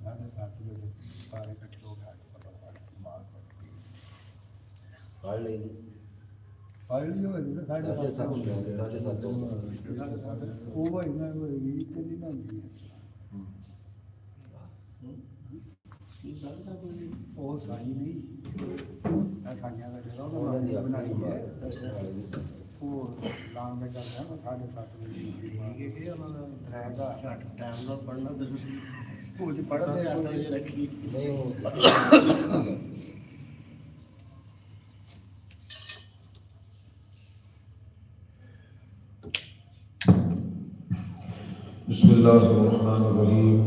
پڑھ لی ہوئی تو ساڑھے سات وہ بھائی میں اتنی نہ ہوتی وہ سائی نہیں سائیاں کا جگہ بنائی ہے وہ لانگ میں کرتا ہے ساڑھے سات بجے رہے گا ٹائم نہ پڑھنا ضروری پڑھتے رکھی بسم اللہ الرحمن الرحیم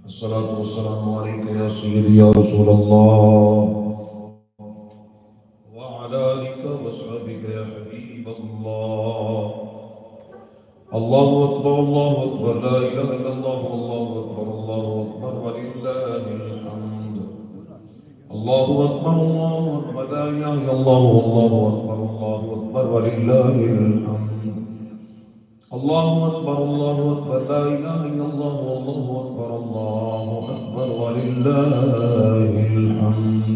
الصلاة والسلام علیکہ یا سیدی یا رسول اللہ وعلا آلک وصحبک یا حبیب اللہ اللہ اکبر لا الہ الا اللہ اللہ اکبر وللہ الحمد اللہ اکبر لا الہ الا اللہ اکبر وللہ الحمد اللہ اکبر لا الہ الا اللہ اکبر وللہ الحمد۔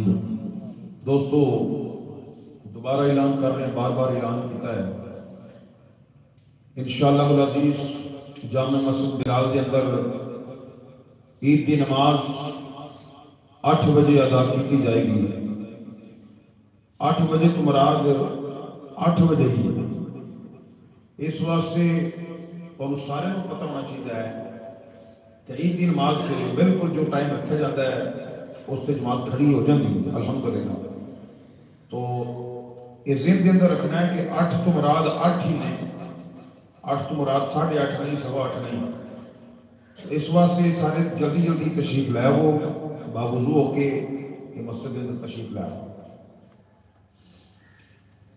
دوستو دوبارہ اعلان کر رہے ہیں، بار بار اعلان کیتا ہے انشاءاللہ العزیز جامع مسجد بلال کے اندر عید کی نماز 8 بجے ادا کی جائے گی۔ 8 بجے تو مراد 8 بجے ہی ہے، اس واسطے اور سارے کو پتہ ہونا چاہیے ہے کہ عید کی نماز کے لیے بالکل جو ٹائم رکھا جاتا ہے اس سے جماعت کھڑی ہو جاتی ہے الحمدللہ۔ تو یہ ذہن کے اندر رکھنا ہے کہ 8 تو مراد 8 ہی نہیں، 8 تو مراد 8:30 نہیں، 8:15 نہیں۔ اس واسطے سارے جلدی جلدی تشریف لائے وہ باوضو ہو کے یہ مسجد کے اندر تشریف لائے۔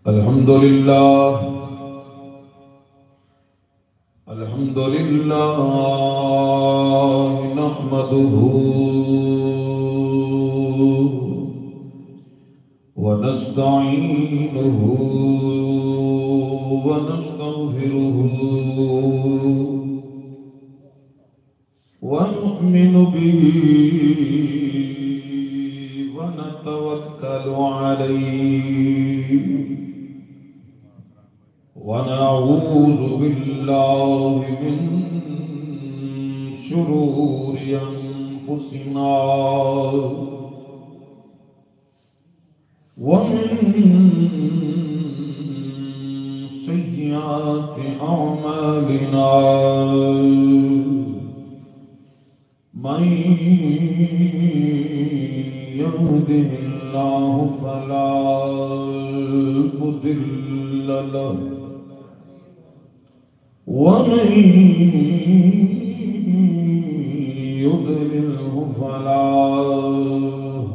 الحمدللہ الحمدللہ نحمدہ ونستعینہ ونستغفرہ ونؤمن به ونتوکل علیہ ونعوذ باللہ من شرور انفسنا ومن سیئات اعمالنا من يهده الله فلا مضل له ومن يضلله فلا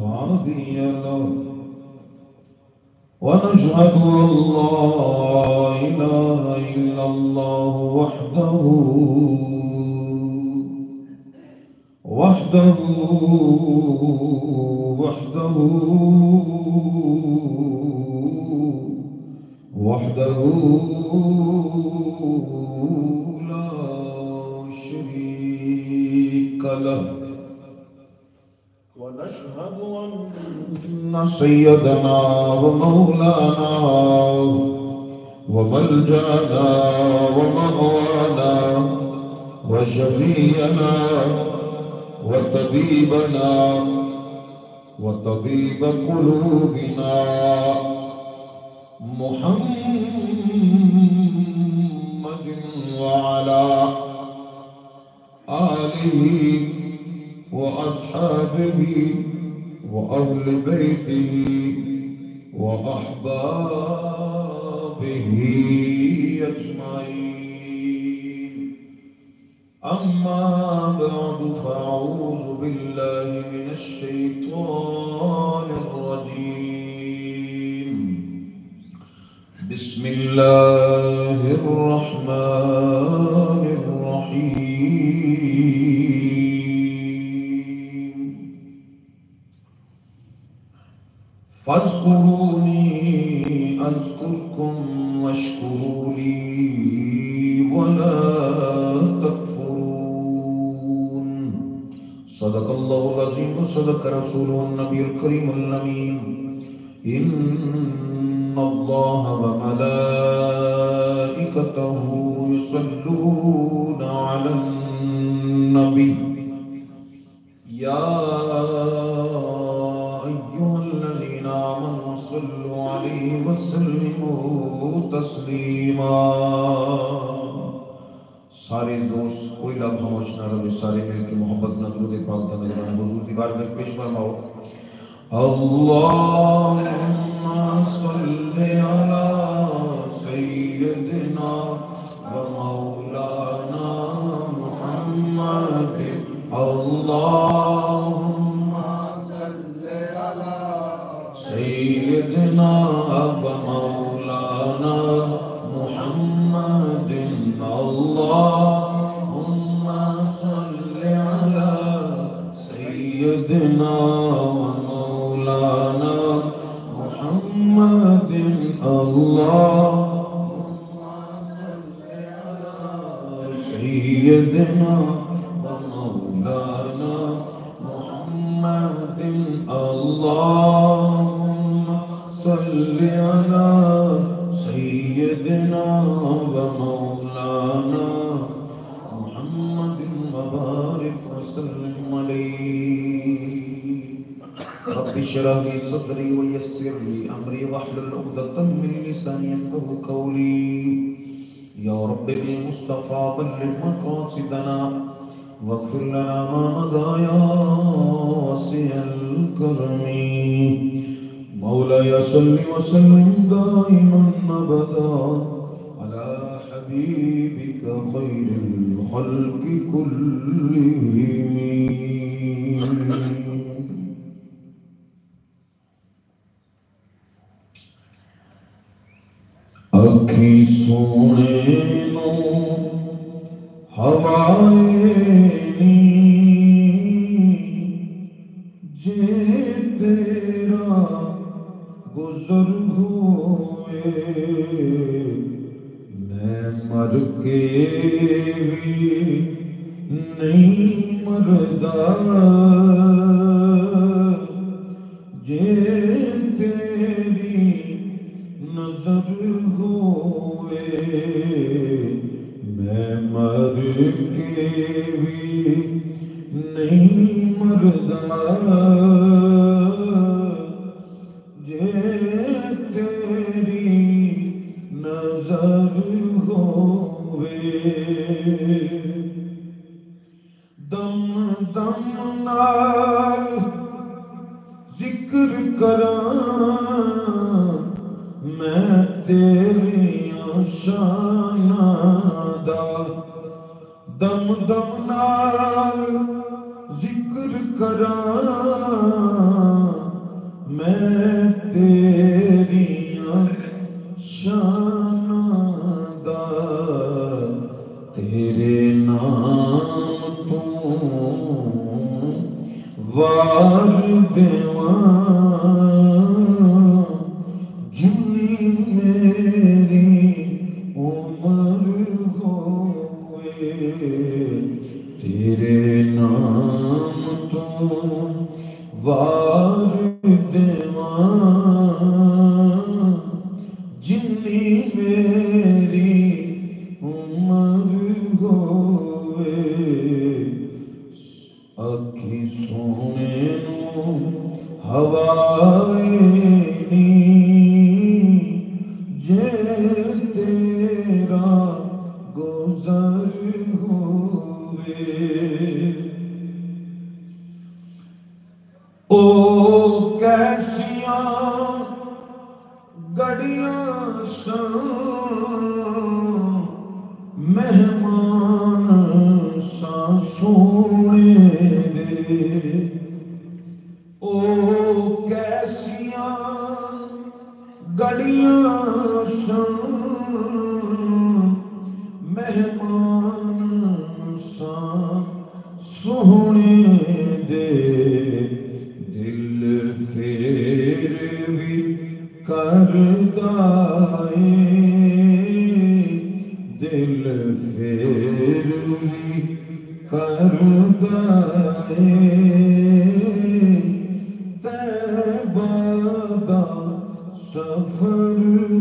هادي له ونشهد أن لا إله إلا الله وحده لا شريك له ونشهد أن سيدنا ومولانا وملجأنا ومأوانا وشفيعنا وطبيبنا وطبيب قلوبنا محمد وعلى آله وأصحابه وأهل بيته وأحبابه أجمعين أما بعد فأعوذ بالله من الشيطان الرجيم بسم الله الرحمن الرحيم فاذكروني أذكركم واشكروا لي ولا تكفرون صدق الله العظيم وصدق رسوله النبي الكريم الأمين إن الله وملائكته يصلون على النبي يا أيها الذين آمنوا صلوا عليه وسلموا تسليما. سارے دوست کوئی لفظ خاموش نہ رہے، سارے مل کے محبت نہ درود پاک دا نظرانہ حضور دی بارگاہ پیش فرماؤ. اللہم صلی علی سیدنا و مولانا محمد. اللہم صلی علی سیدنا و مولانا محمد. اللہم صلی علی سیدنا و مولانا محمد. اللہم صلی علی سیدنا و مولانا محمد. اللہم صلی علی سیدنا و مولانا محمد مبارک وسلم علیہ. رب اشرح لي صدري ويسر لي امري واحلل عقدة من لساني يفقهوا قولي. يا رب بالمصطفى بلغ مقاصدنا واغفر لنا ما مضى يا واسع الكرم. مولاي صل وسلم دائما ابدا على حبيبك خير الخلق كلهم. اکھی سونے نو ہوائے نی جے تیرا گزر ہوئے میں مر کے بھی نہیں مردا. جے تیری نظر ہوئے میں مر کے بھی نہیں مردا. جے تیری نظر ہوئے دم دم نال ذکر کراں میں تیریاں شاناں دا. دم دم نال ذکر کراں میں تیریاں شاناں دا. تیرے نام تو وار دیواں جنی میری عمر ہوئے. تیرے نام تو وار دیواں جنی میری عمر ہوئے. اکھی سونے نو ہوائے نی جے تیرا گزر ہوئے. او کیسیاں گڑیاں سن مہمان ساں سونے دے. او کیسیاں گڑیاں سن مہمان ساں سونے دے. دل پھر بھی کردا اے دل پھر بھی کردا طیبہ دا سفر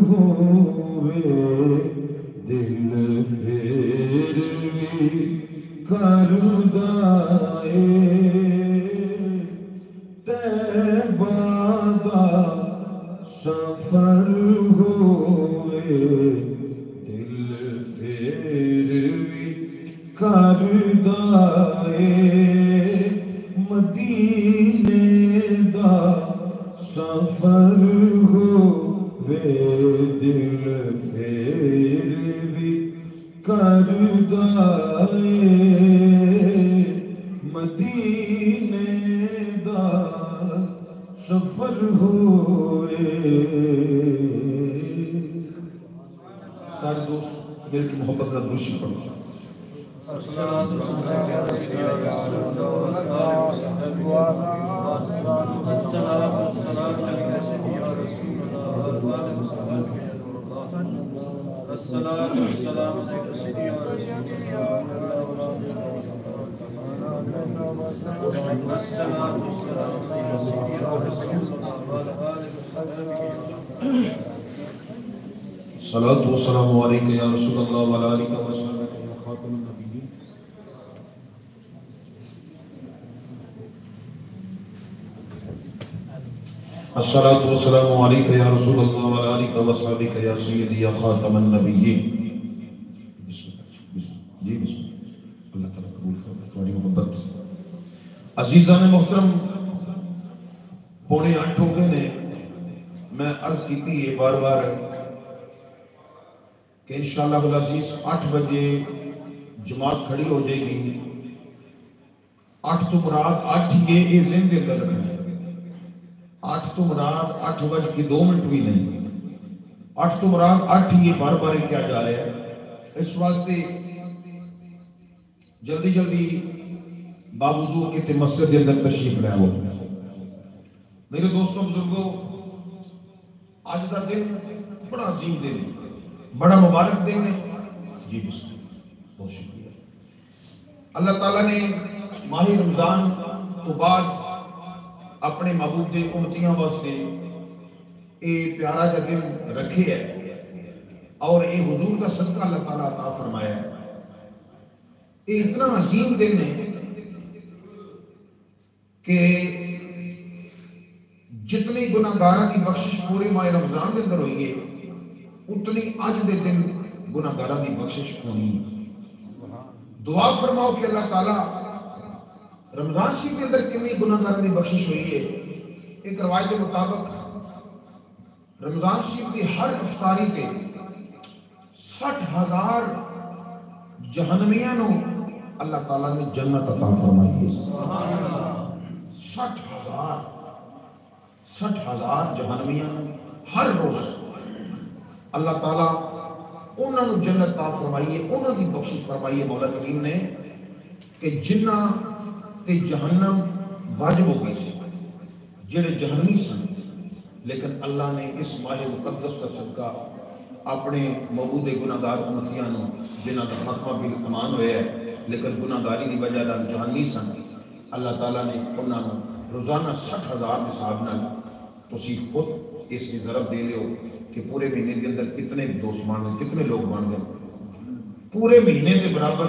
ہوئے دل پھر بھی کردائے طیبہ دا سفر ہوئے دل پھر بھی کردائے مدینے دا سفر ہوئے دل پھر بھی کردائے مدینے دا سفر ہوئے. سارے دوست دل کی محبت کا درود پڑھو. السلام الصلاة والسلام عليك يا رسول الله وعلى آلك وصحبك يا خاتم النبيين. الصلاة والسلام عليك يا رسول الله وعلى آلك وصحبك يا سيدي يا خاتم النبيين. بسم اللہ اللہ تعالیٰ قبول کرے تمہاری محبت. عزیزان محترم، 7:45 ہو گئے نے. میں عرض کی تھی یہ بار بار کہ انشاءاللہ العزیز 8 بجے جماعت کھڑی ہو جائے گی. 8 تو مراد 8 یہ ذہن دے اندر رکھنا ہے. 8 تو مراد 8:02 بھی نہیں. 8 تو مراد 8 یہ بار بار کیا جا رہا ہے. اس واسطے جلدی جلدی باوضو کے تے مسجد کے اندر تشریف لے آؤ. میرے دوستوں بزرگوں، آج کا دن بڑا عظیم دن ہے، بڑا مبارک دن ہے. جی بسم اللہ، بہت شکریہ. اللہ تعالیٰ نے ماہ رمضان تو بعد اپنے محبوب دے امتیاں واسطے اے پیارا جا دن رکھے ہے اور اے حضور کا صدقہ اللہ تعالیٰ عطا فرمایا ہے. اے اتنا عظیم دن ہے کہ جتنی گناہگاراں کی بخشش پورے ماہ رمضان کے اندر ہوئی ہے اتنی اج دے دن گناہگاراں کی بخشش ہونی ہے. دعا فرماؤ کہ اللہ تعالیٰ رمضان شریف کے اندر کتنی گناہگاراں کی بخشش ہوئی ہے. ایک روایت کے مطابق رمضان شریف کی ہر افطاری کے 60,000 جہنمیاں نو اللہ تعالیٰ نے جنت عطا فرمائی ہے. 60,000 جہنمیاں ہر روز اللہ تعالیٰ انہوں نے جنت عطا فرمائی ہے، انہوں کی بخشش فرمائی ہے. مولا کریم نے کہ جنہ تے جہنم واجب ہو گئی سی، جڑے جہنمی سن، لیکن اللہ نے اس ماہ مقدس کا صدقہ اپنے محبوب گناہگار امتیاں نو جنہاں کا خاتمہ بالایمان ہویا ہے لیکن گناہگاری کی وجہ نال جہنمی سن، اللہ تعالیٰ نے انہاں نو روزانہ 60,000 کے حساب نال تسی خود اس کی ضرب دے لو کہ پورے مہینے کے اندر کتنے دوست بن گئے، کتنے لوگ بن گئے. پورے مہینے کے برابر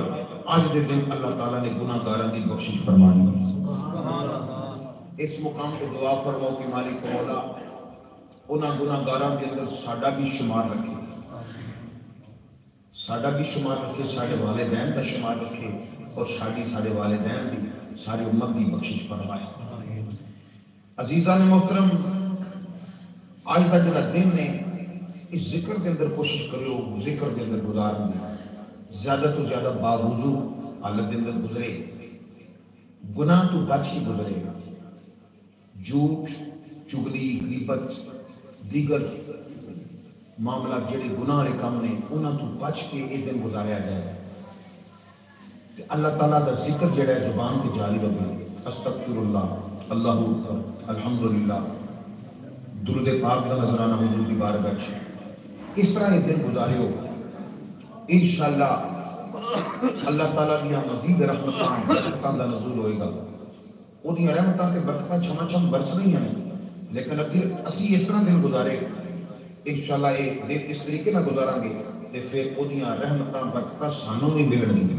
آج دے دن اللہ تعالیٰ نے گناہگاراں کی بخشش فرمانی ہے. اس مقام پہ دعا فرماؤ کہ مالک مولا انہاں گناہگاراں کے اندر ساڈا بھی شمار رکھے، ساڈا بھی شمار رکھے، ساڈے والدین کا شمار رکھے اور ساڈے والدین کی ساری امت کی بخشش فرمائے. عزیزان محترم، آج کا جڑا دن ہے اس ذکر کے اندر کوشش کرو ذکر کے اندر گزارنے دی، زیادہ تو زیادہ باوضو حالت کے اندر گزرے، گناہ تو بچ کے گزرے گا. جھوٹ، چگلی، غیبت، دیگر معاملات جڑے گناہ والے کام نے انہاں تو بچ کے یہ دن گزاریا جائے. اللہ تعالیٰ کا ذکر جڑا ہے زبان کی جاری رہے، استغفر اللہ، اللہ اکبر، الحمدللہ، درود پاک کا نظرانہ حضور کی بارگاہ میں اس طرح یہ دن گزارے ہو. انشاءاللہ اللہ تعالیٰ کی مزید رحمتاں کا نزول ہوئے گا. ਉਹਦੀਆਂ ਰਹਿਮਤਾਂ ਤੇ ਬਰਕਤਾਂ ਛਮ ਛਮ ਬਰਸ ਰਹੀਆਂ ਨੇ। ਲੇਕਿਨ ਅੱਗੇ ਅਸੀਂ ਇਸ ਤਰ੍ਹਾਂ ਦਿਨ ਗੁਜ਼ਾਰੇ, ਇੰਸ਼ਾਅੱਲਾ ਇਹ ਦਿਨ ਇਸ ਤਰੀਕੇ ਨਾਲ ਗੁਜ਼ਾਰਾਂਗੇ ਤੇ ਫਿਰ ਉਹਦੀਆਂ ਰਹਿਮਤਾਂ ਬਰਕਤਾਂ ਸਾਨੂੰ ਵੀ ਮਿਲਣਗੀਆਂ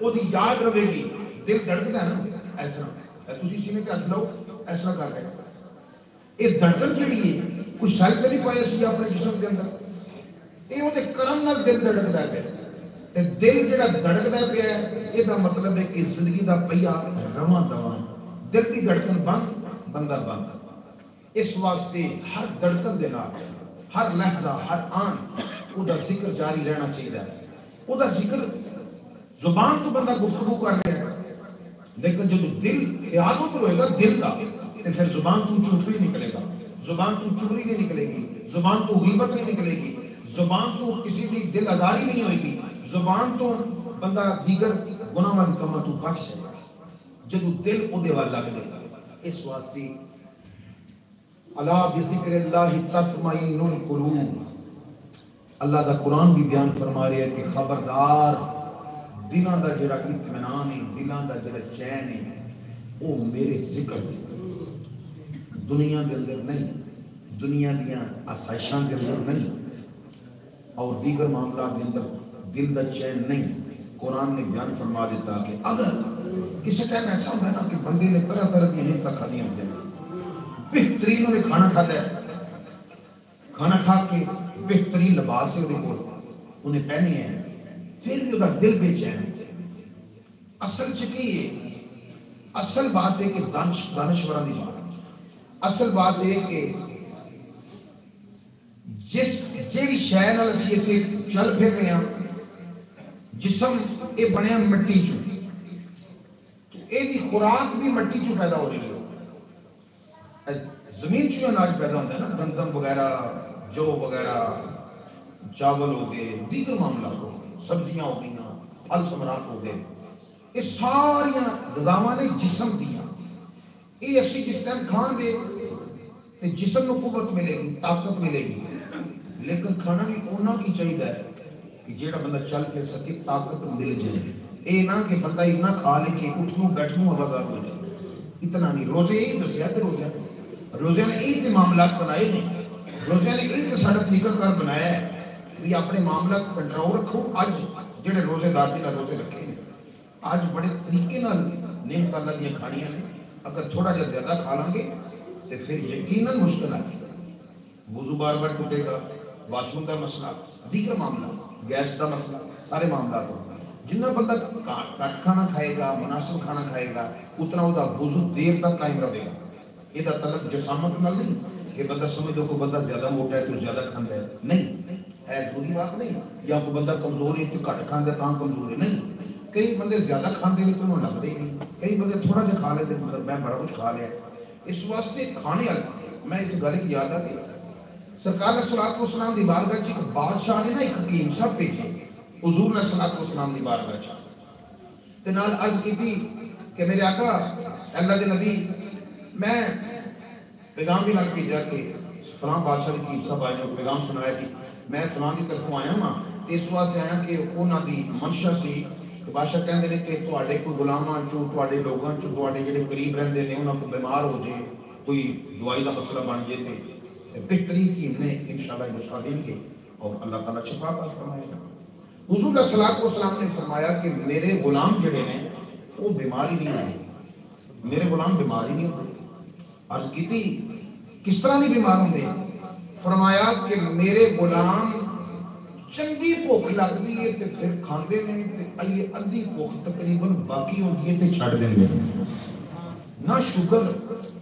وہ یاد رہے گی. دل دھڑکتا ہے نا اس طرح, تسی سینے تے ہاتھ لاؤ اس طرح کر رہے ہیں. یہ دھڑکن جڑی ہے کوئی سیل تے نہیں پایا سی اپنے جسم کے اندر, یہ وہ کرم نال دل دھڑکتا ہے پیا. دل جڑا دھڑکتا پیا ہے یہ مطلب ہے کہ زندگی دا پہیا رواں دواں, دل کی دھڑکن بند بندہ بند. اس واسطے ہر دھڑکن دے نال ہر لحظہ ہر آن او دا ذکر جاری رہنا چاہیے. او دا ذکر زبان تو بندہ گفتگو کر رہا ہے, لیکن جب دل خیال تو ہوئے گا دل کا, تو پھر زبان تو جھوٹ نہیں نکلے گا, زبان تو چغلی نہیں نکلے گی, زبان تو غیبت نہیں نکلے گی, زبان تو کسی بھی دل آزاری نہیں ہوئے گی, زبان تو بندہ دیگر گناہ والی کاماں تو بچ جائے گا جب دل او دے وال لگ جائے گا. اس واسطے الا بذکر اللہ تطمئن القلوب, اللہ دا قرآن بھی بیان فرما رہا ہے کہ خبردار دلاں دا جڑا اطمینان ہے, دلاں دا جڑا چین ہے وہ میرے ذکر دنیا کے اندر نہیں, دنیا دیاں آسائشاں کے اندر نہیں اور دیگر معاملات کے اندر دل دا چین نہیں. قرآن نے بیان فرما دیتا کہ اگر کسی ٹائم ایسا ہوتا ہے نا کہ بندے نے طرح طرح کی نعمتیں کھانی ہوتی ہیں, بہترین انہیں کھانا کھاتا ہے, کھانا کھا کے بہترین لباس ہے انہیں پہنے ہیں, پھر بھی وہ دل بے چین ہے. اصل چکی ہے, اصل بات ہے کہ دانشوراں دی بات, اصل بات ہے کہ جس جیڑی شے نال اسی ایتھے چل پھر رہے ہیں, جسم یہ بنیا مٹی چوں, تو یہ خوراک بھی مٹی چوں پیدا ہو رہی ہے. زمین چوں اناج پیدا ہوتا ہے نا, گندم وغیرہ جو وغیرہ, چاول ہو گئے, دیگر معاملات ہو گئے, سبزیاں ہو گئی, پھل ثمرات ہو گئے, یہ ساری غذاواں نے جسم دیا. یہ اسی جس ٹائم کھان دے تو جسم کو قوت ملے گی, طاقت ملے گی, لیکن کھانا بھی اونا کی چاہیے ہے کہ جیڑا بندہ چل پھر سکے, طاقت مل جائے. اے نہ کہ بندہ اتنا کھا لے کہ اٹھنوں بیٹھنوں آوازار ہو جائے, اتنا نہیں. روزے یہی دسیا تے روزے نے یہی تے معاملات بنائے ہیں, روزے نے یہی تے سارا طریقہ کار بنایا ہے بھی اپنے معاملات کنٹرول رکھو. اج جڑے روزے دار نے روزے رکھے ہیں اج بڑے طریقے نال نعمت اللہ دی کھانیاں نے, اگر تھوڑا جہا زیادہ کھا لیں گے تو پھر یقیناً مشکل آ جائے. وضو بار بار ٹوٹے گا, واش روم کا مسئلہ, دیگر معاملہ, گیس کا مسئلہ, سارے معاملات ہوگا. جنہ بندہ کٹ کھانا کھائے گا, مناسب کھانا کھائے گا, اتنا وہ وضو دیر تک قائم رہے گا. یہ تعلق جسامت نال نہیں کہ بندہ سمجھ دو کہ بندہ زیادہ موٹا ہے تو زیادہ کھانا ہے, نہیں ہے ضروری بات نہیں. یا کوئی بندہ کمزور ہے تو کٹ کھانا ہے تاں کمزور ہے, نہیں. کئی بندے زیادہ کھانے ہیں تو انہوں لگتے ہی نہیں, کئی بندے تھوڑا جہا کھا لیتے مطلب میں بڑا کچھ کھا لیا. اس واسطے کھانے والا میں اس گل کی یاد آ گئی, سرکار علیہ الصلوۃ والسلام دی بارگاہ چ ایک بادشاہ نے نا ایک حکیم صاحب بھیجے حضور علیہ الصلوۃ والسلام دی بارگاہ چ, تے نال عرض کی کہ میرے آقا اللہ دے نبی میں پیغام بھی نال بھیجا کہ فلاں بادشاہ دی حکیم صاحب آئے نے پیغام سنایا کہ میں فلاں دی طرفوں آیا ہاں, اس واسطے آیا کہ انہاں دی منشا سی کہ بادشاہ کہندے نے کہ تواڈے کوئی غلاماں چوں تواڈے لوگاں چوں تواڈے جڑے قریب رہندے نے انہاں کو بیمار ہو جائے, کوئی دوائی دا مسئلہ بن جائے تے بہترین کی نے انشاءاللہ نسخہ دیں گے اور اللہ تعالیٰ شفا عطا فرمائے گا. حضور علیہ الصلوۃ والسلام نے فرمایا کہ میرے غلام جڑے نے وہ بیمار ہی نہیں ہوتے, میرے غلام بیمار ہی نہیں ہوتے. عرض کی تھی کس طرح نہیں بیمار ہوتے؟ فرمایا کہ میرے غلام چنگی بھوک لگتی ہے تے پھر کھاندے نے تے آئیے ادھی بھوک تقریباً باقی ہوتی ہے تے چھڑ دیں گے. نہ شوگر,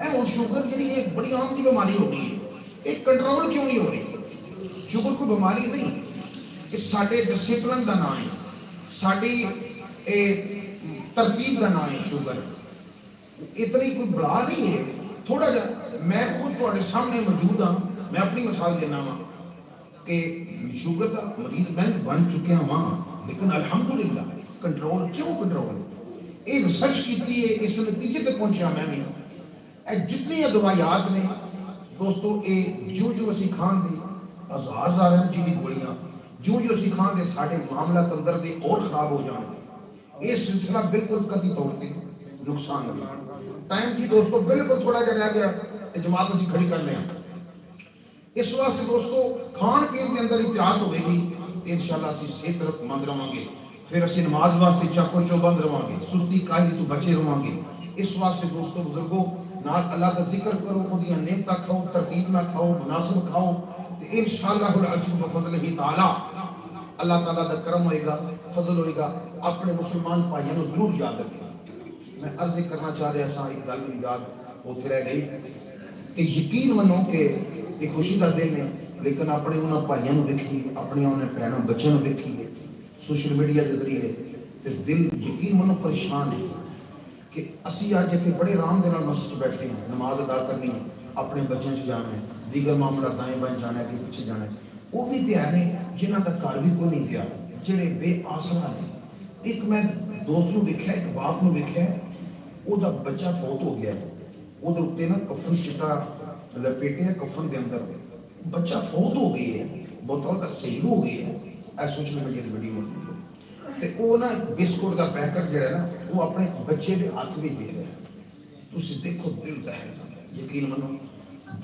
اے وہ شوگر جڑی ایک بڑی عام کی بیماری ہو گئی ہے, ایک کنٹرول کیوں نہیں ہو رہی؟ شوگر کوئی بیماری نہیں, کہ ساڈے ڈسپلن کا نام ہے, ساری ترتیب کا نام ہے شوگر. اتنی کوئی بلا نہیں ہے. تھوڑا جا میں خود تواڈے سامنے موجود ہاں, میں اپنی مثال دینا وا کہ شوگر کا مریض میں بن چکیا ہاں, لیکن الحمدللہ کنٹرول. کیوں کنٹرول؟ یہ ریسرچ کی ہے, اس نتیجے تک پہنچا میں بھی. جتنی دوائیات نے دوستو, جو اسی کھان دے ہزار ہزار ایم جی دی گولیاں, جو اسی کھان دے ساڈے معاملات اندر دے اور خراب ہو جان. یہ سلسلہ بالکل قطعی طور پہ نقصان ہے. ٹائم جی دوستو بالکل تھوڑا جہا رہ گیا, جماعت اسی کھڑی کر لیں. اس واسطے دوستو کھان پین کے اندر احتیاط ہوئے گی تو انشاءاللہ اسی صحت طرف مند رہاں گے. پھر اسی نماز واسطے چاکو چوبند رہاں گے، سستی کاہلی تو بچے رہاں گے۔ اس واسطے دوستو بزرگو نال اللہ کا ذکر کرو، اودیاں نعمتاں کھاؤ، ترتیب نہ کھاؤ، مناسب کھاؤ، تے انشاءاللہ العزیز بفضلہ تعالی اللہ تعالیٰ دا کرم ہوئے گا، فضل ہوئے گا۔ اپنے مسلمان بھائیوں کو ضرور یاد رکھیں۔ میں عرض کرنا چاہ رہا سا، ایک گل میں یاد ہوتے رہ گئی کہ یقین منو کہ ایک خوشی کا دن ہے، لیکن اپنے انہوں بھائیوں کو دیکھیے، اپنے انہوں بہنوں بچوں کو دیکھیے سوشل میڈیا کے ذریعے، تے دل یقین منو پریشان ہے کہ اسی آج جتنے بڑے آرام دے نال مسجد بیٹھے ہیں، نماز ادا کرنی ہے، اپنے بچوں سے جانا ہے، دیگر معاملہ دائیں بائیں جانا ہے کہ پیچھے جانا ہے، وہ بھی تے ہیں جنہاں کا گھر بھی کوئی نہیں گیا، جڑے بے آسرا ہیں۔ ایک میں دوست نو دیکھا، ایک باپ نو دیکھا، وہ دا بچہ فوت ہو گیا ہے، وہ دے اوتے نا کفن چٹا لپیٹے ہیں کفن دے اندر، بچہ فوت ہو گئی ہے، بطور تک شہید ہو گئی ہے، ایسا سوچنے میں یہ ویڈیو ہوتی ہے۔ تے وہ نا بسکٹ کا پیکٹ جڑا ہے نا وہ اپنے بچے دے ہاتھ میں دے رہا ہے، تو اسے دیکھو دل دہل جاتا ہے، یقین منو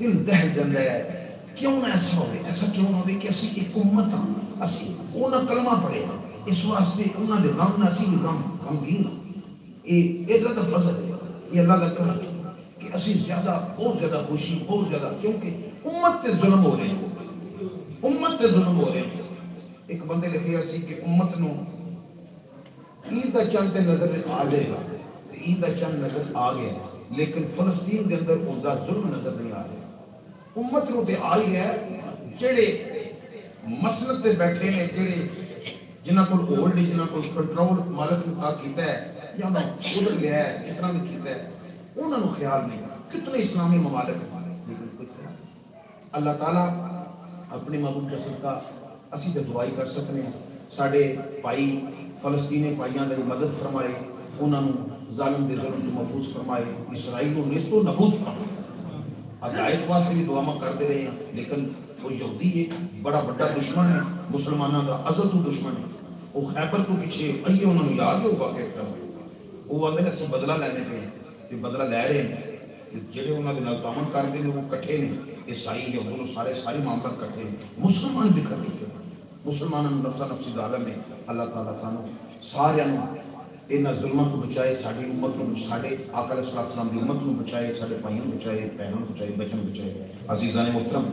دل دہل جاتا ہے۔ کیوں نہ ایسا ہوئے؟ ایسا کیوں نہ ہوئے کہ اسی ایک امت ہاں، اسی انہاں کلمہ پڑھے ہیں، اس واسطے انہاں دے غم نہ اسی بھی غمگین ہاں۔ یہ اللہ کا فضل ہے، یہ اللہ کا کرم ہے کہ اسی زیادہ بہت زیادہ خوشی، بہت زیادہ، کیونکہ امت تے ظلم ہو رہے ہیں، امت تے ظلم ہو رہے ہیں۔ ایک بندے لکھے اسی کہ امت نو عید دا چند تے نظر آ جائے گا، عید دا چند نظر آ گیا، لیکن فلسطین کے اندر ان کا ظلم نظر نہیں آ رہا۔ امت نو تے آئی ہے جڑے مسلط تے بیٹھے ہیں، جڑے جنہاں کو ہولڈ، جنہاں کو کنٹرول مالک نے عطا کیتا ہے یا انہوں ادھر لیا ہے، کس طرح بھی کیتا ہے، انہوں نے خیال نہیں۔ کتنے اسلامی ممالک ہیں لیکن کوئی خیال نہیں۔ اللہ تعالیٰ اپنے محبوب کا صدقہ اسی تے دعائی کر سکتے ہیں، ساڑھے بھائی فلسطینی بھائیاں دی مدد فرمائے، انہوں نے ظالم دے ظلم تو محفوظ فرمائے، اسرائیل کو نیست و نبود فرمائے۔ ہدایت واسطے بھی دعا کر دے رہے ہیں، لیکن وہ یہودی ایک بڑا بڑا دشمن ہے، مسلمانوں کا ازل تو دشمن ہے۔ وہ خیبر کو پیچھے آئیے، انہوں نے یاد ہوگا کہ وہ آدھے نے سب بدلہ لینے پہ ہیں، کہ بدلہ لے رہے ہیں، جڑے انہوں نے تعاون کرتے ہیں وہ کٹھے ہیں، عیسائی یہود سارے معاملات کٹھے ہیں، مسلمان بھی کر چکے ہیں۔ مسلمانوں نفسا نفسی دا عالم ہے۔ اللہ تعالیٰ سانو سارے انہاں ظلموں کو بچائے، ساری امت کو، سارے آقا علیہ السلام کی امت کو بچائے، سارے بھائیوں کو بچائے، بہنوں کو بچائے، بچوں کو بچائے۔ عزیزان محترم،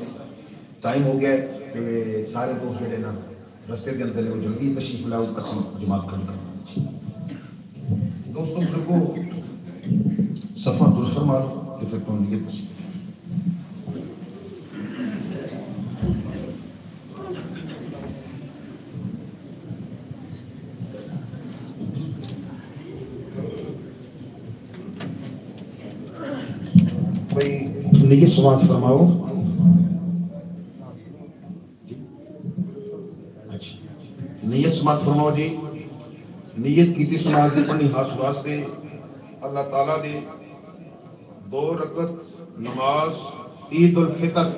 ٹائم ہو گیا ہے کہ سارے دوست جڑے نا رستے کے اندر وہ جلدی تشریف لاؤ، اسی جماعت کھڑی کرنا۔ دوستوں بزرگوں صفحہ درست فرما لو کہ پھر تو نیت تشریف۔ نیت سماعت فرماؤ۔ نیت سماعت فرماؤ جی۔ نیت کیتی سماعت دی پڑھنی خاص واسطے اللہ تعالیٰ دی 2 رکعت نماز عید الفطر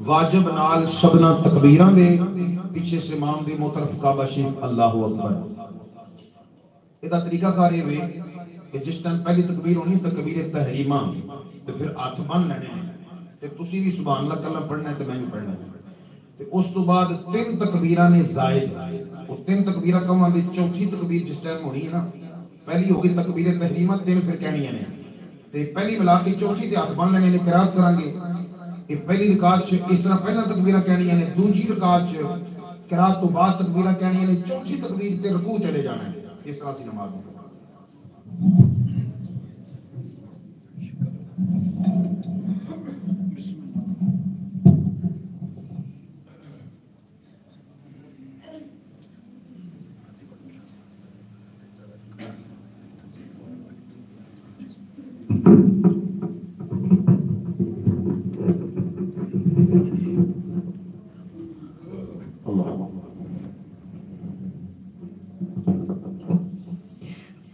واجب نال سبنا تکبیراں دے پیچھے سے امام دی مطرف کعبہ شریف اللہ اکبر۔ یہ طریقہ کار یہ ہوئے کہ جس ٹائم پہلی تکبیر ہونی تکبیر تحریمہ، تو پھر ہاتھ بن لینے ہیں، تے تسی بھی سبحان اللہ کلمہ پڑھنا ہے تے میں بھی پڑھنا ہے، تے اس تو بعد 3 تکبیراں نے زائد، وہ 3 تکبیراں کہاں دی چوتھی تکبیر جس ٹائم ہونی ہے نا، پہلی ہوگی تکبیر تحریمہ، 3 پھر کہنی ہے، تے پہلی ملا کے چوتھی تے ہاتھ بن لینے نے قرات کریں گے۔ یہ پہلی رکعت سے اس طرح پہلا تکبیرہ کہنی ہے، دوسری رکعت سے قرات تو بعد تکبیرہ کہنی ہے، چوتھی تکبیر تے رکوع چلے جانا ہے۔ اس طرح سی نماز ہے۔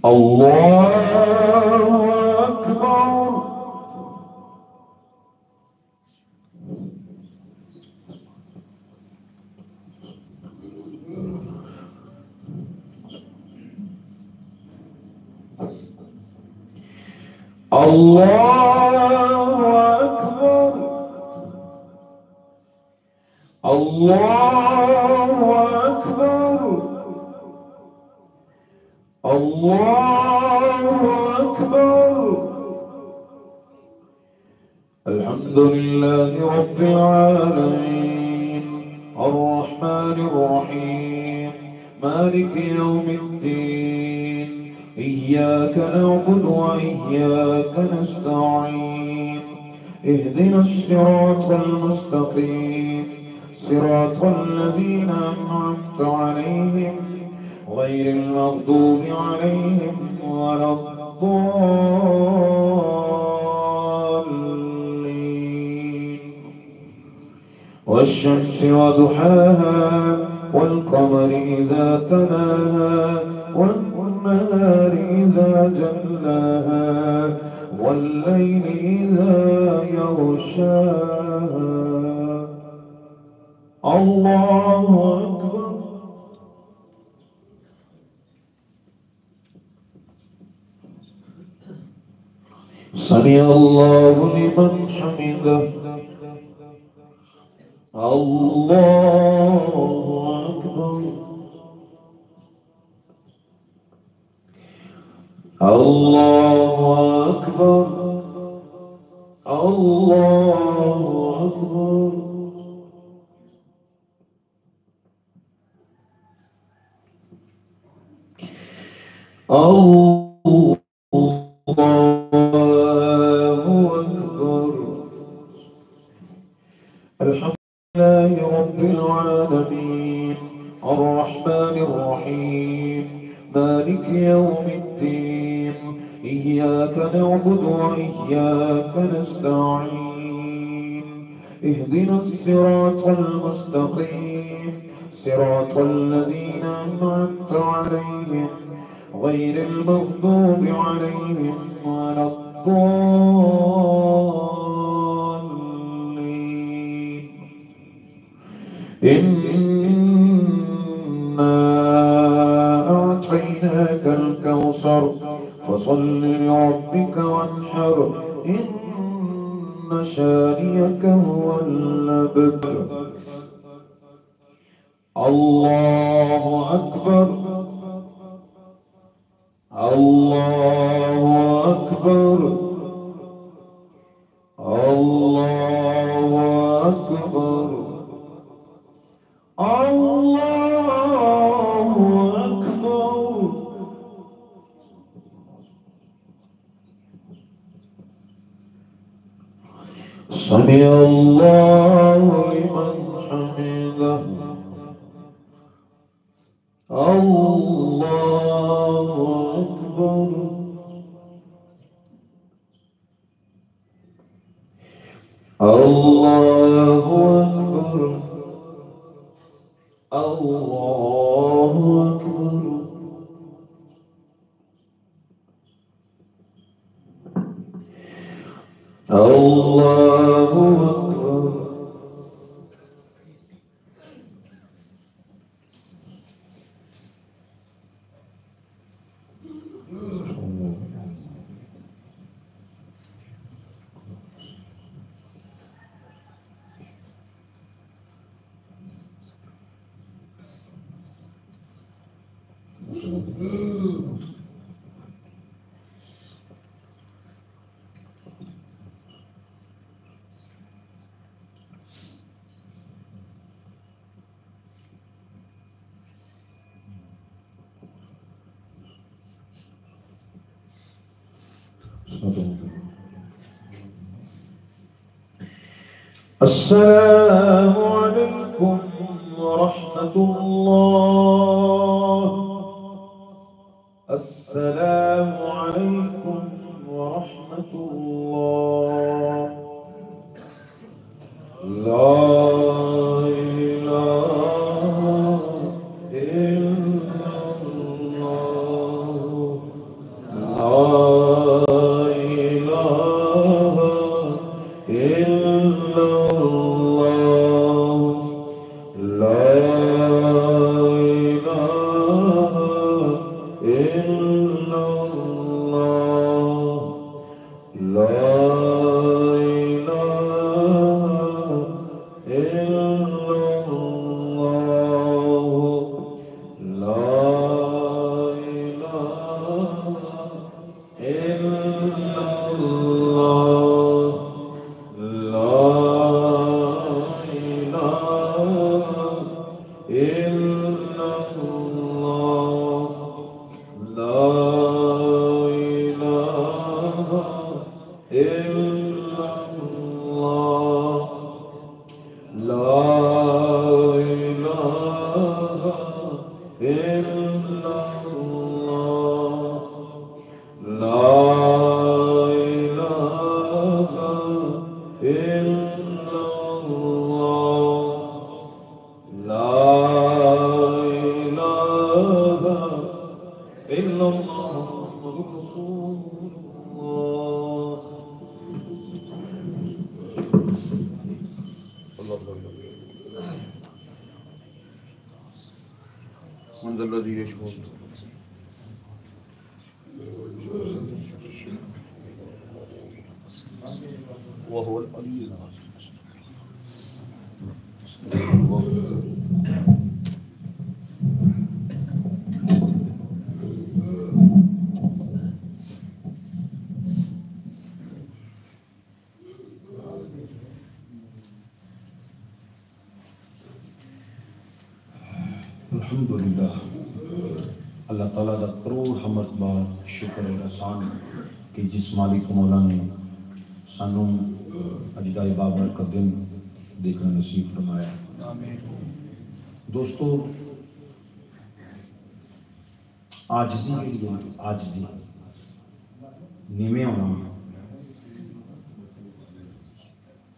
اللہ اکبر۔ اللہ اکبر۔ اللہ اکبر۔ الله أكبر. الحمد لله رب العالمين الرحمن الرحيم مالك يوم الدين إياك نعبد وإياك نستعين اهدنا الصراط المستقيم صراط الذين أنعمت عليهم غير المغضوب عليهم ولا الضالين. والشمس وضحاها والقمر إذا تلاها والنهار إذا جلاها والليل إذا يغشاها. الله أكبر. سمع الله لمن حمده. الله أكبر. الله أكبر. الله أكبر. الله أكبر. الحمد لله رب العالمين الرحمن الرحيم مالك يوم الدين إياك نعبد وإياك نستعين اهدنا الصراط المستقيم صراط الذين أنعمت عليهم غير المغضوب عليهم ولا الضالين. إنا أعطيناك الكوثر فصل لربك وانحر إن شانئك هو الأبتر. الله أكبر. الله أكبر. الله أكبر. الله أكبر. سمع الله لمن حمده. الله أكبر. الله أكبر. الله أكبر. الله أكبر. السلام عليكم ورحمة الله. السلام عليكم ورحمة الله. لا إله إلا الله. لا إله إلا الله. لا إله إلا الله. لا إله إلا الله. لا إله محمد رسول اللہ من ذا الذي يشفع وهو العلي العظيم. الحمدللہ اللہ تعالیٰ دا کروڑ حمد بات شکر احسان کہ جس مالک مولا نے سانو اجدائے بابر کا دن دیکھنا نصیب فرمایا. دوستو آجزی نیمے ہونا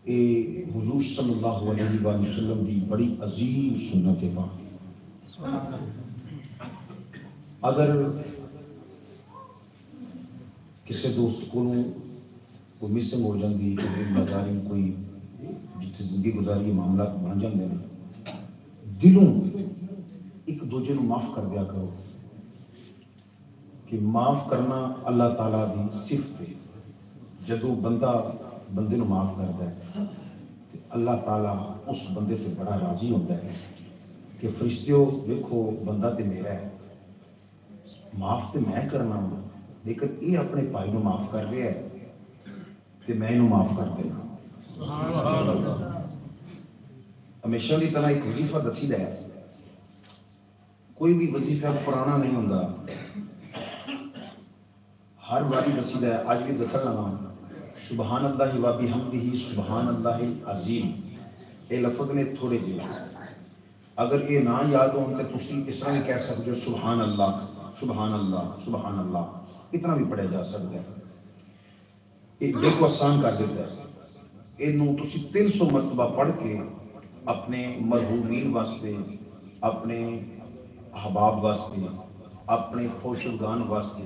اے حضور صلی اللہ علیہ وآلہ وسلم دی بڑی عظیم سنت ہے. اگر کسی دوست کو کوئی مسنگ ہو جاتی ہے کوئی جتنے زندگی گزاری معاملات بن جاتے ہیں دلوں ایک دوجے نو معاف کر دیا کرو کہ معاف کرنا اللہ تعالیٰ دی صفت ہے. جدو بندہ بندے نو معاف کرتا ہے اللہ تعالیٰ اس بندے سے بڑا راضی ہوتا ہے کہ فرشتیوں دیکھو بندہ تے میرا ہے معاف تے میں کرنا ہوں لیکن یہ اپنے بھائی نو معاف کر رہا ہے تے میں انہوں معاف کر دینا. ہمیشہ کی طرح ایک وظیفہ دسی ہے کوئی بھی وظیفہ پرانا نہیں ہوتا ہر باری دسی ہے. آج بھی دسن لگا سبحان اللہ و بحمدہ سبحان اللہ العظیم یہ لفظ نے تھوڑے جہے اگر یہ نہ یاد ہو تو تسی اس طرح بھی کہہ سکتے ہو سبحان اللہ سبحان اللہ سبحان اللہ اتنا بھی پڑھا جا سکتا ہے. یہ دل کو آسان کر دیتا ہے. یہ تسی 300 مرتبہ پڑھ کے اپنے مرحومین واسطے اپنے احباب واسطے اپنے فوجدگان واسطے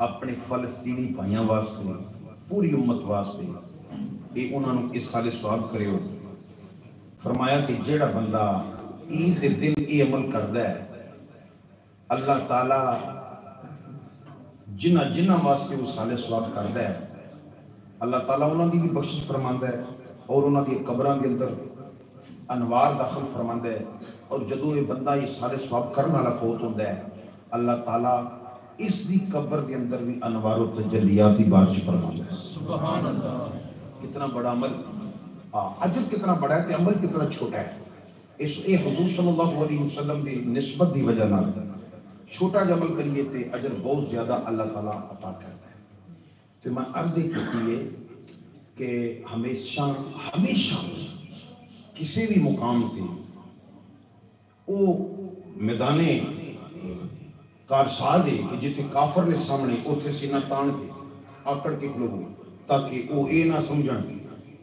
اپنے فلسطینی بھائیاں واسطے پوری امت واسطے یہ انہوں نے اس سال سواب کرے ہو. فرمایا کہ جیڑا بندہ عید دے دن یہ عمل کرتا ہے اللہ تعالیٰ جنہ جنہ واسطے وہ سال سواب کرتا ہے اللہ تعالیٰ انہوں کی بھی بخشش فرماندا ہے اور انہوں کی قبران کے اندر انوار داخل فرماندا ہے. اور جدو یہ بندہ یہ سال سواب کرنے والا فوت ہوتا ہے اللہ تعالیٰ اس دی قبر کے اندر بھی انوار و تجلیات کی بارش فرماندا ہے. سبحان اللہ. کتنا بڑا عمل اجر کتنا بڑا ہے تے عمل کتنا چھوٹا ہے. اس اے حضور صلی اللہ علیہ وسلم دی نسبت دی وجہ نال چھوٹا جو عمل کریے تے اجر بہت زیادہ اللہ تعالیٰ عطا کرتا ہے. تو میں عرض کی ہے کہ ہمیشہ کسی بھی مقام پہ وہ میدان کارساز ہے کہ جتنے کافر نے سامنے اتنے سینہ تان کے آکڑ کے کھلو تاکہ وہ یہ نہ سمجھن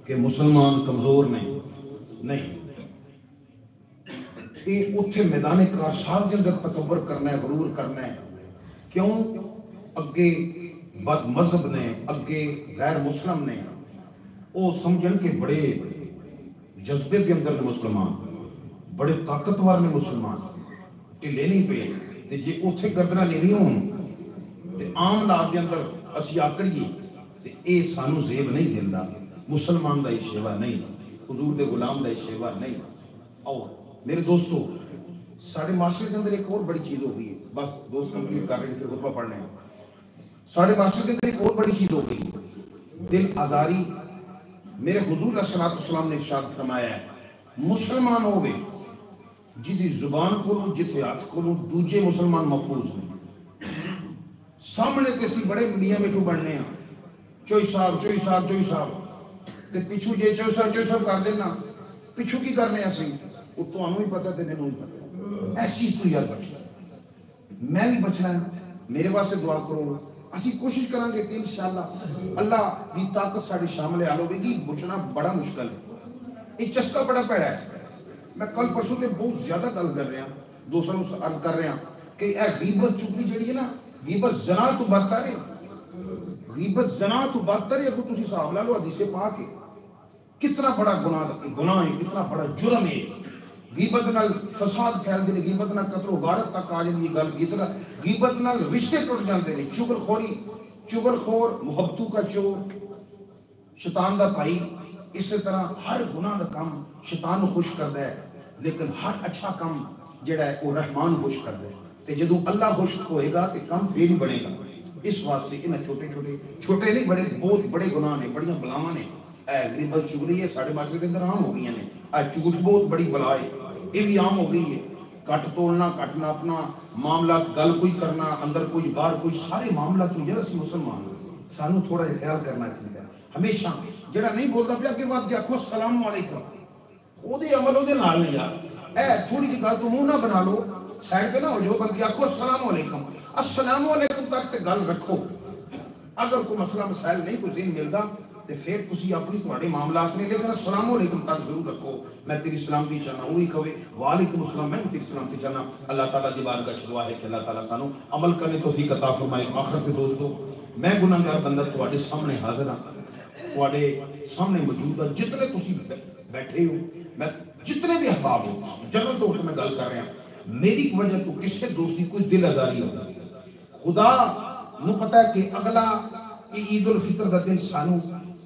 کہ مسلمان کمزور نہیں یہ اتنے میدان کارساز کے اندر تکبر کرنا ہے غرور کرنا ہے. کیوں اگے بد مذہب نے اگے غیر مسلم نے وہ سمجھن کہ بڑے جذبے کے اندر نے مسلمان بڑے طاقتور نے مسلمان ٹھلے نہیں پے تے جے اتنے گردنا لینی ہون تے عام لات کے اندر اسی آکڑیے تے اے سانو زیب نہیں دیندا. مسلمان دا یہ شیوا نہیں حضور دے غلام دا یہ شیوا نہیں. اور میرے دوستو ساڑھے معاشرے کے اندر ایک اور بڑی چیز ہو گئی ہے. بس دوست کمپلیٹ کر رہے ہیں پھر خطبہ پڑھ لیں. ساڑھے معاشرے کے اندر ایک اور بڑی چیز ہو گئی ہے دل آزاری. میرے حضور علیہ السلام نے ارشاد فرمایا ہے مسلمان ہوئے جدی زبان کو جتھے ہاتھ کو دوجے مسلمان محفوظ ہیں. سامنے کسی بڑے میاں میٹھو بڑھنے ہیں چوئی صاحب تے پچھو جے چوئی صاحب کر دینا پچھو کی کرنے ہیں سی وہ تو ہمیں ہی پتہ تے میں نہیں پتہ. ایسی چیز تو یاد بچنا میں بھی بچنا ہے. میرے واسطے دعا کرو. اسی کوشش کریں گے کہ انشاءاللہ اللہ دی طاقت ساڑی شامل حال ہوگی گی. بچنا بڑا مشکل ہے. یہ چسکا بڑا پیڑا ہے. میں کل پرسوں کے بہت زیادہ گل کر رہا دوستوں عرض کر رہا کہ اے غیبت چگلی جڑی ہے نا غیبت زنا تو بدتر ہے، غیبت زنا تو بدتر ہے. اگر تسی حساب لا لو حدیث پاک ہے کتنا بڑا گناہ ہے، کتنا بڑا جرم ہے. غیبت نال فساد پھیل دے، غیبت نال قتل و غارت تک آ جاندی گل. غیبت نال رشتے ٹوٹ جاندے نے. چغل خور، محبتوں کا چور، شیطان دا بھائی. اسی طرح ہر گناہ دا کام شیطان کو خوش کردا ہے، لیکن ہر اچھا کام جڑا ہے وہ رحمان خوش کردا ہے. تے جدوں اللہ خوش ہوئے گا تے کام پھر ہی بنے گا. اس واسطے انہاں چھوٹے نہیں بڑے بہت بڑے گناہ نے، بڑیاں بلاواں نے. غیبت چگلی ہے ساڈے معاشرے دے اندر عام ہو گئی نے. جھوٹ بہت بڑی بلا ہے، یہ بھی عام ہو گئی ہے. کٹ تولنا، کٹ ناپنا، معاملات گل کوئی کرنا، اندر کوئی باہر کوئی، سارے معاملات تو. یار اسی مسلمان سانو تھوڑا جہا خیال کرنا چاہیے. ہمیشہ جڑا نہیں بولتا پیا کہ بات آخو السلام علیکم، وہ عمل وہ نال نہیں یار. تھوڑی جی گل تو منہ نہ بنا لو، سائڈ پہ نہ ہو جاؤ، بلکہ آخو السلام علیکم. السلام علیکم تک تے گل رکھو. اگر کوئی مسئلہ مسائل نہیں کوئی ذہن ملتا تو پھر تسی اپنی تھوڑے معاملات نہیں، لیکن السلام علیکم تک ضرور رکھو. میں تیری سلامتی چاہنا، وہی کہے وعلیکم السلام، میں تیری سلامتی چاہنا. اللہ تعالیٰ دی بارگاہ وچ دعا ہے کہ اللہ تعالیٰ سانو عمل کرنے توفیق عطا فرمائے. آخر کے دوستو، میں گناہگار بندہ تواڈے سامنے حاضر ہاں، تواڈے سامنے موجود ہاں. جتنے تسی بیٹھے ہو، میں جتنے بھی احباب ہو، جنرل طور پہ میں گل کر رہا ہوں، میری وجہ تو کسی دوستی کوئی دل آزاری ہو. خدا نو پتہ ہے کہ اگلا عید الفطر کا دن سانو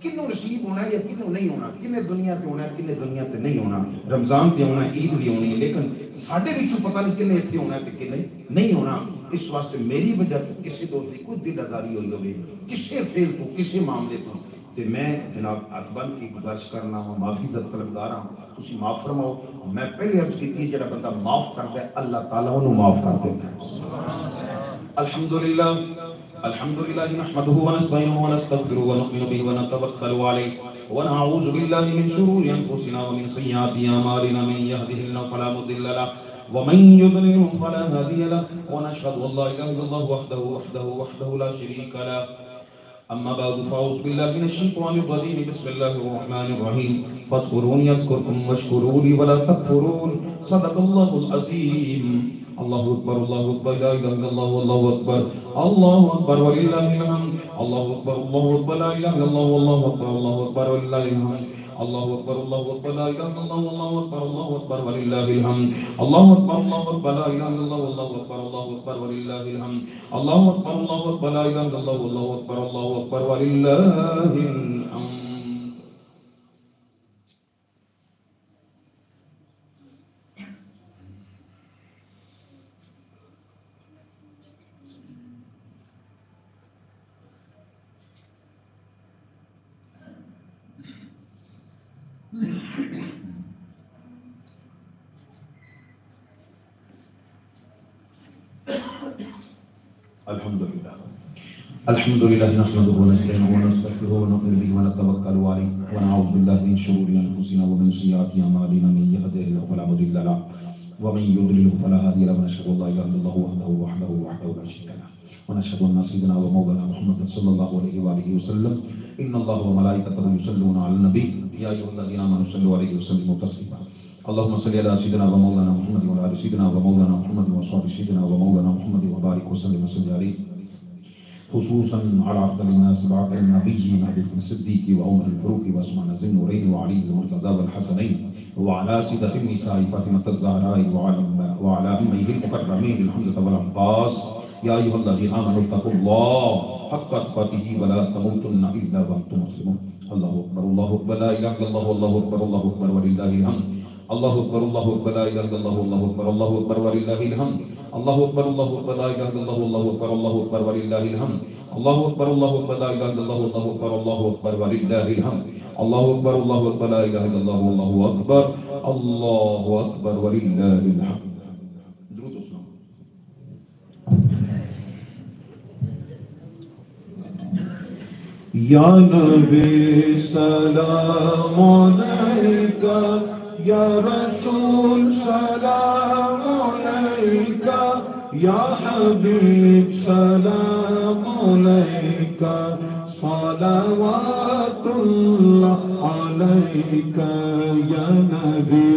کنوں نصیب ہونا ہے یا کنوں نہیں ہونا، کنے دنیا تے ہونا ہے کنے دنیا تے نہیں ہونا. رمضان تے ہونا ہے، عید بھی ہونی ہے، لیکن ساڈے وچوں پتہ نہیں کنے ایتھے ہونا ہے تے کنے نہیں ہونا. اس واسطے میری وجہ تو کسی دوست کی کوئی دل آزاری ہوئی ہوگی، کسی فیل تو کسی معاملے تو، تے میں جناب اکبر کی گزارش کرنا ہوں، معافی دا طلبگار ہوں. تسی معاف فرماؤ. میں پہلے عرض کی جڑا بندہ معاف کرتا ہے اللہ تعالیٰ انہوں معاف کر دیتا ہے. الحمدللہ نحمده ونستعينه ونستغفره ونؤمن به ونتوكل عليه ونعوذ بالله من شرور انفسنا ومن سيئات اعمالنا. من يهده الله فلا مضل له ومن يضلل فلا هادي له ونشهد ان لا اله الا الله وحده لا شريك له. اما بعد فاعوذ بالله من الشيطان الرجيم. بسم الله الرحمن الرحيم. فاذكروني اذكركم واشكروا لي ولا تكفرون. صدق الله العظيم. الله أكبر الله أكبر لا إله إلا الله والله أكبر الله أكبر ولله الحمد. الله أكبر الله أكبر لا إله إلا الله والله أكبر الله أكبر ولله الحمد. الله أكبر الله أكبر لا إله إلا الله والله أكبر الله أكبر ولله الحمد. الله أكبر الله أكبر لا إله إلا الله والله أكبر الله أكبر ولله الحمد. الله أكبر الله أكبر لا إله إلا الله والله أكبر الله أكبر ولله الحمد. الحمد لله نحمده ونستعينه ونستغفره ونؤمن به ونتوكل عليه ونعوذ بالله من شرور انفسنا ومن سيئات اعمالنا. من يهده الله فلا مضل له ومن يضلل فلا هادي له. ونشهد ان لا اله الا الله وحده لا شريك له ونشهد ان سيدنا ومولانا محمد صلى الله عليه واله وسلم. ان الله وملائكته يصلون على النبي يا ايها الذين امنوا صلوا عليه وسلموا تسليما. اللهم صل على سيدنا ومولانا محمد وعلى ال سيدنا ومولانا محمد وصحبه سيدنا ومولانا محمد وبارك وسلم وسلم عليه، خصوصا على افضل الناس بعد النبيين ابي بكر الصديق وعمر الفاروق وعثمان ذي النورين وعلي المرتضى والحسنين وعلى سيدة النساء فاطمة الزهراء وعلى امه المكرمين الحمزة والعباس. يا ايها الذين امنوا اتقوا الله حق تقاته ولا تموتن الا وانتم مسلمون. الله اكبر الله اكبر لا اله الا الله والله اكبر الله اكبر ولله الحمد. الله اكبر الله اكبر لا اله الا الله والله اكبر الله اكبر ولله الحمد. الله اكبر الله اكبر لا اله الا الله والله اكبر الله اكبر ولله الحمد. الله اكبر الله اكبر لا اله الا الله والله اكبر الله اكبر ولله الحمد. الله اكبر الله اكبر لا اله الا الله والله اكبر الله اكبر ولله الحمد. درود و سلام. یا نبی سلام علیکہ، یا رسول سلام علیکہ، یا حبیب سلام علیکہ، صلوات اللہ علیکہ، یا نبی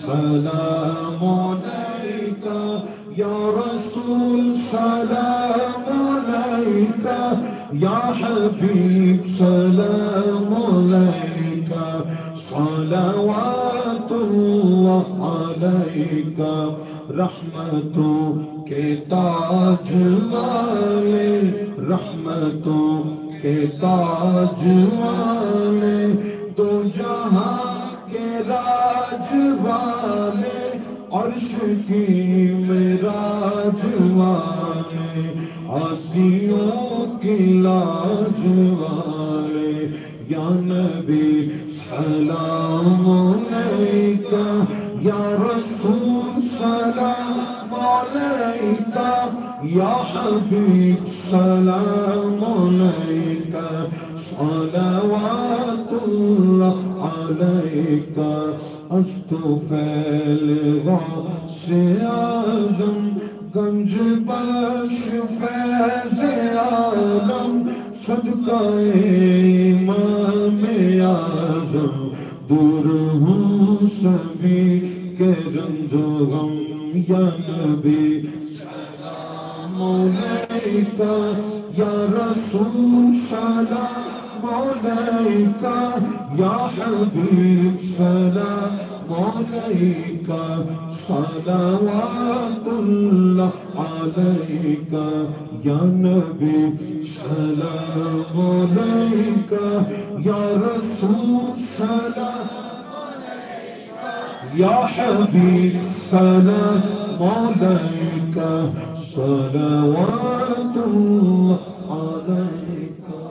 سلام علیکہ، یا رسول سلام علیکہ یا حبیب سلام علیکہ صلوات اللہ علیکہ رحمتوں کے تاج والے رحمتوں کے تاج والے تو جہاں کے راج والے عرش کی معراج والے عاصیوں کی لاج والے یا نبی سلام علیکہ یا رسول سلام علیکہ یا حبیب سلام علیکہ صلوات اللہ علیکہ استفیل غوث اعظم گنج بخش فیض عالم صدقہ امام اعظم دور ہوں سبھی کے رنج و غم یا نبی سلام علیکہ یا رسول سلام علیکہ یا حبیب سلام علیکہ صلوات اللہ علیکہ یا نبی سلام علیکہ یا رسول سلام یا حبیب سلام علیکہ صلوات اللہ علیکہ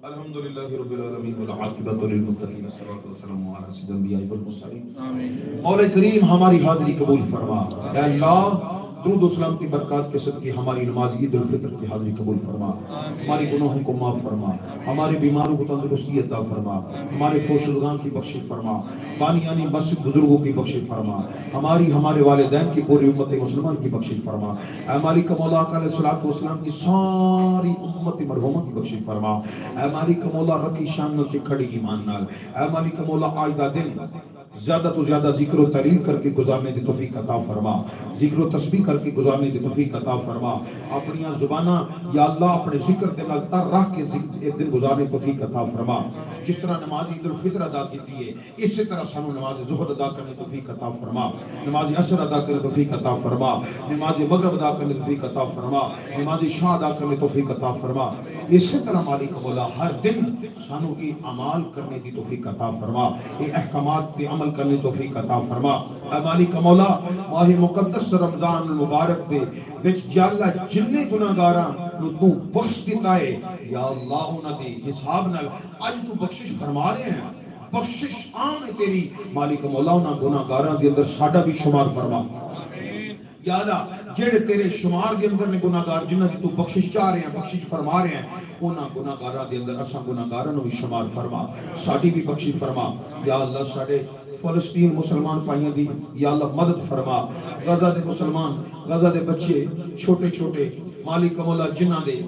الحمدللہ رب العالمین والعاقبۃ للمتقین والصلاۃ والسلام علی سید الانبیاء والمرسلین مولا کریم ہماری حاضری قبول فرما اے اللہ درود و سلام کی برکات کے صدقے ہماری نماز عید الفطر کی حاضری قبول فرما ہماری گناہوں کو معاف فرما ہمارے بیماروں کو تندرستی عطا فرما ہمارے فوشدگان کی بخشش فرما بانیانی مسجد بزرگوں کی بخشش فرما ہمارے والدین کی پوری امت مسلمان کی بخشش فرما اے مالک مولا علیہ الصلوۃ والسلام کی ساری امت مرحومہ کی بخشش فرما اے مالک مولا رکی شان سے کھڑی ایمان نال اے مالک مولا آئندہ دن زیادہ تو زیادہ ذکر و تعلیم کر کے گزارنے دی توفیق عطا فرما ذکر و تسبیح کر کے گزارنے دی توفیق عطا فرما اپنی زبانہ یا اللہ اپنے ذکر دے نال تر رکھ کے ایک دن گزارنے دی توفیق عطا فرما جس طرح نماز عید الفطر ادا کیتی ہے اسی طرح سانو نماز ظہر ادا کرنے دی توفیق عطا فرما نماز عصر ادا کرنے دی توفیق عطا فرما نماز مغرب ادا کرنے دی توفیق عطا فرما نماز عشاء ادا کرنے دی توفیق عطا فرما اسی طرح مالک مولا ہر دن سانو یہ اعمال کرنے دی توفیق عطا فرما یہ احکامات پہ عمل کرنے توفیق عطا فرما اے مالک مولا ماہ مقدس رمضان المبارک دے وچ یا اللہ جننے گناہگاراں نو تو بخش دیتا ہے یا اللہ انہاں دے حساب نال اج تو بخشش فرما رہے ہیں بخشش عام ہے تیری مالک مولا انہاں گناہگاراں دے اندر ساڈا بھی شمار فرما یا اللہ جڑے تیرے شمار دے اندر نے گناہگار جنہاں دی تو بخشش چاہ رہے ہیں بخشش فرما رہے ہیں انہاں گناہگاراں دے اندر اساں گناہگاراں نو بھی شمار فرما ساڈی بھی بخشش فرما یا اللہ ساڈے فلسطین مسلمان پائیاں دی یا اللہ مدد فرما غزہ دے مسلمان غزہ دے بچے چھوٹے چھوٹے مالک مولا جنہاں دے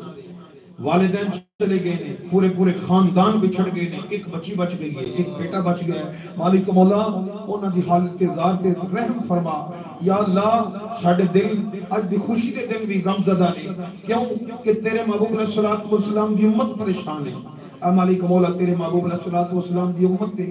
والدین چلے گئے نے پورے خاندان بچھڑ گئے نے ایک بچی بچ گئی ہے ایک بیٹا بچ گیا ہے مالک مولا انہاں دی حالت زار تے رحم فرما یا اللہ ساڈے دل اج دی خوشی دے دن بھی غم زدہ نہیں کیوں کہ تیرے محبوب علیہ الصلوۃ والسلام دی امت پریشان ہے اے مالک مولا تیرے محبوب علیہ الصلوۃ والسلام دی امت تے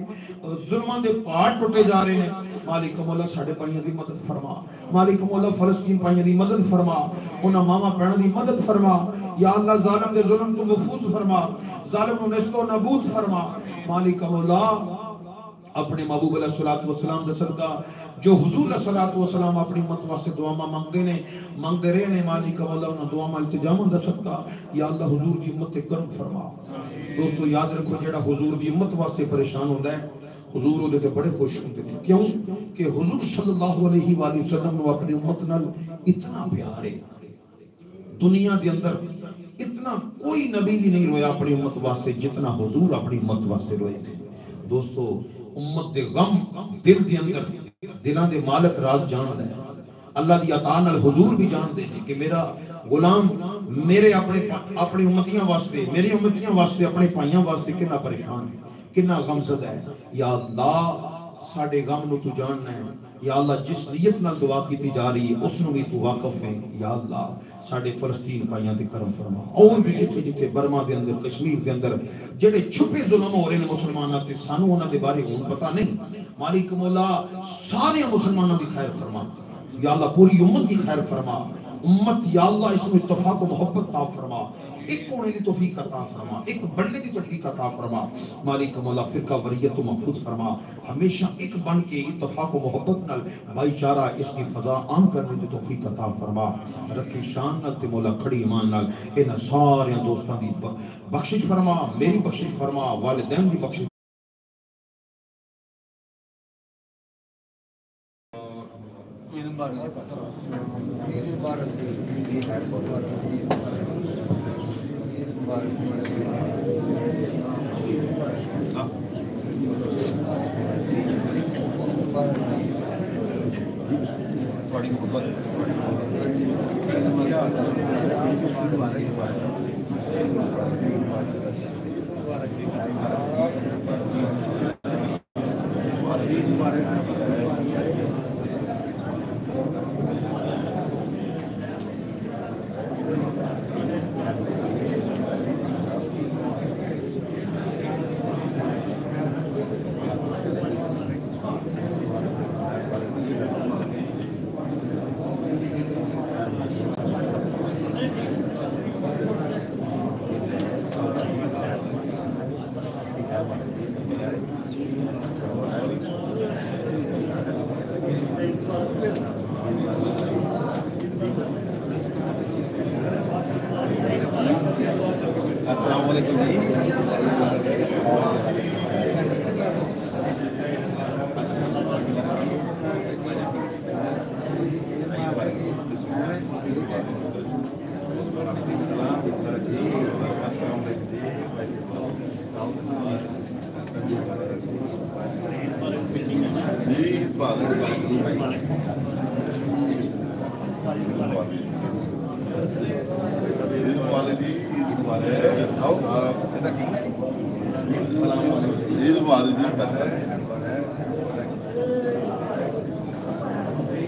ظلماں دے پہاڑ ٹوٹے جا رہے ہیں مالک مولا ساڈے پائیاں دی مدد فرما مالک مولا فلسطین پائیاں دی مدد فرما انہاں ماما بہناں دی مدد فرما یا اللہ ظالم دے ظلم تو محفوظ فرما ظالم نو نست و نابود فرما مالک مولا اپنے محبوب علیہ الصلوۃ والسلام دے صدقہ جو حضور علیہ الصلوۃ والسلام اپنی امت واسطے دعا مانگتے رہے نے مالک مولا انہاں دعا التجام دا صدقہ یا اللہ حضور دی امت تے کرم فرما دوستو یاد رکھو جڑا حضور دی امت واسطے پریشان ہوندا ہے حضور دے تے بڑے خوش ہوندے ہیں کیوں کہ حضور صلی اللہ علیہ وآلہ وسلم نو اپنی امت نال اتنا پیار ہے دنیا دے اندر اتنا کوئی نبی بھی نہیں رویا اپنی امت واسطے جتنا حضور اپنی امت واسطے روئے تھے دوستو امت دے غم دل دے اندر دلاں دے مالک راز جاندا ہے اللہ دی عطا نال حضور بھی جانتے ہیں کہ میرا غلام میرے اپنی امتیاں واسطے میری امتیاں واسطے اپنے پائیاں واسطے کنا پریشان ہے کنا غم زدہ ہے یا اللہ ساڑے غم نو تو جاننا ہے یا اللہ جس نیت نال دعا کی جا رہی ہے اس نو بھی تو واقف ہے یا اللہ ساڑھے فلسطین پائیاں تے کرم فرما اور بھی جتھے جتھے برما دے اندر کشمیر دے اندر جڑے چھپے ظلم ہو رہے ہیں مسلمانوں تے سانو انہاں دے بارے ہون پتہ نہیں مالک مولا سارے مسلمانوں دی خیر فرما یا اللہ پوری امت کی خیر فرما امت یا اللہ اس میں اتفاق و محبت عطا فرما ایک ہونے کی توفیق عطا فرما ایک بڑھنے کی توفیق عطا فرما مالک مولا فرقہ وریت و محفوظ فرما ہمیشہ ایک بن کے اتفاق و محبت نال بھائی چارہ اس کی فضا عام کرنے کی توفیق عطا فرما رکھی شان نال تے مولا کھڑی ایمان نال انہاں سارے دوستاں دی بخشش فرما میری بخشش فرما والدین دی بخشش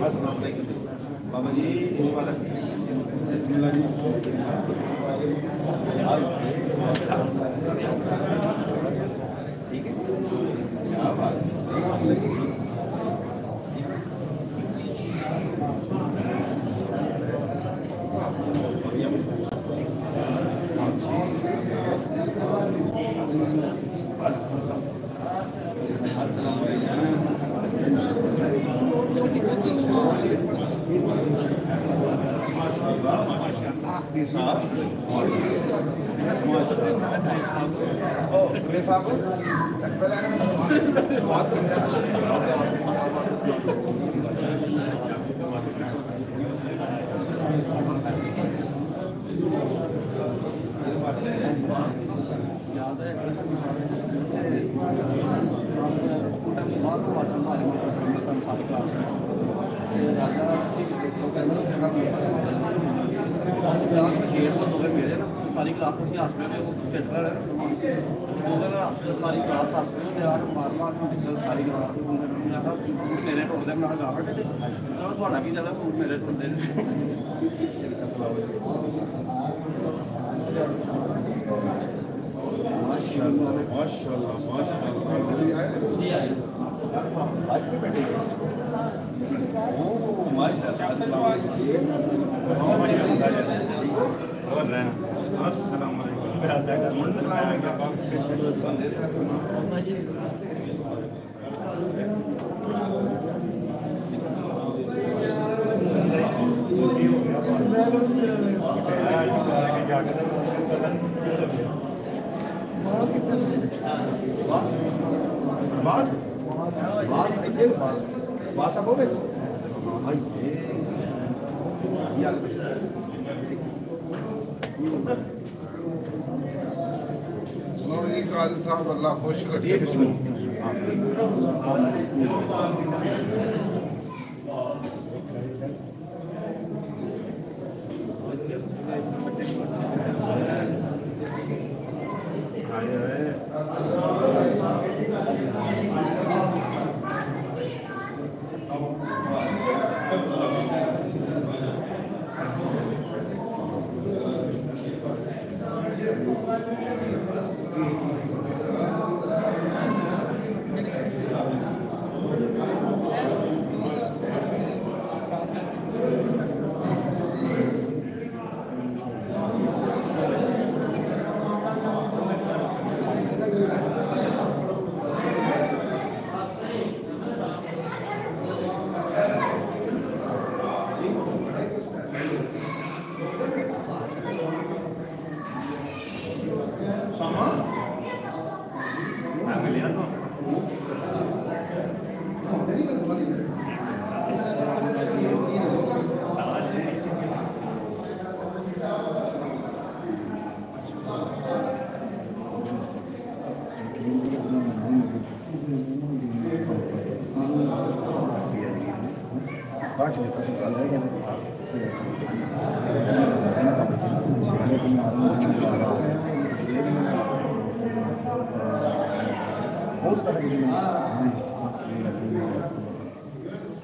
السلام علیکم بابا جی بسم اللہ جی ٹھیک ہے کیا بات ساری کلاس سے ہاسپٹل میں وہ پیپر ہے ساری کلاس ہاسپٹل میں بار بار ساری کلاس میرے ٹوٹتے میں گاہ تھوڑا کی جگہ بوٹ میرے ٹوٹتے السلام قاری صاحب اللہ خوش رکھے ਚ ਦਿੱਤਾ ਸੀ ਗੱਲ ਹੈ ਬਹੁਤ ਤਾਂ ਹਜੇ